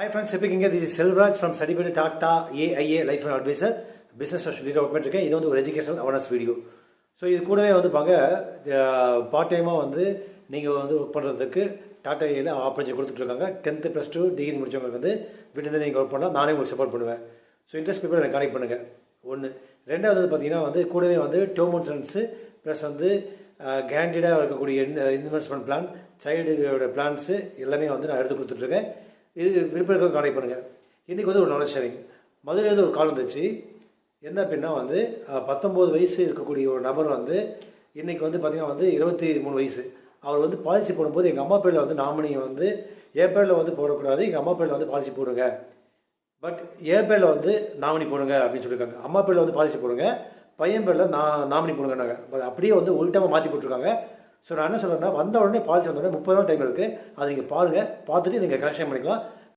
Hi friends, speaking here. This is Selvraj from Certified Tata AIA Life and Advisor. Business Social Development இருக்கேன். இது வந்து ஒரு educational awareness video. So இது கூடவே வந்து பாங்க பார்ட் டைமாக வந்து நீங்கள் வந்து ஒர்க் பண்ணுறதுக்கு டாட்டா ஏல ஆப்பர்ச்சுனிட்டி கொடுத்துட்ருக்காங்க. 10th +2 டிகிரி முடிச்சவங்களுக்கு வந்து வீட்டிலேருந்து நீங்கள் ஒர்க் பண்ணலாம். நானே உங்களுக்கு சப்போர்ட் பண்ணுவேன். ஸோ இன்ட்ரெஸ்ட் பீப்பிள் எனக்கு கனெக்ட் பண்ணுங்கள். ஒன்று. ரெண்டாவது வந்து பார்த்தீங்கன்னா வந்து கூடவே வந்து டேர்ம் இன்சூரன்ஸு ப்ளஸ் வந்து கேரண்டீடாக இருக்கக்கூடிய இன்வெஸ்ட்மெண்ட் பிளான், சைல்டோட பிளான்ஸு எல்லாமே வந்து நான் எடுத்து கொடுத்துட்ருக்கேன். இது விருப்பம் கான்டெக்ட் பண்ணுங்கள். இன்றைக்கி வந்து ஒரு நாலேஜ் ஷேரிங். மதுரையில் ஒரு கால் வந்துச்சு. என்ன அப்படின்னா வந்து 19 வயசு இருக்கக்கூடிய ஒரு நபர் வந்து இன்றைக்கி வந்து பார்த்திங்கன்னா வந்து 23 வயசு. அவர் வந்து பாலிசி போடும்போது எங்கள் அம்மா பேரில் வந்து நாமினியை வந்து என் பேரில் வந்து போடக்கூடாது, எங்கள் அம்மா பேரில் வந்து பாலிசி போடுங்க, பட் என் பேரில் வந்து நாமினி போடுங்க அப்படின்னு சொல்லியிருக்காங்க. அம்மா பேரில் வந்து பாலிசி போடுங்க, பையன் பேரில் நாமினி போடுங்கன்னாங்க. அப்படியே வந்து உள்டாமல் மாற்றி போட்டிருக்காங்க. ஸோ நான் என்ன சொல்கிறேன்னா, வந்த உடனே பாலிசி வந்த உடனே 30 நாள் டைம் இருக்குது. அதை நீங்கள் பாருங்கள், பார்த்துட்டு நீங்கள் கரெக்ஷன் பண்ணிக்கலாம்.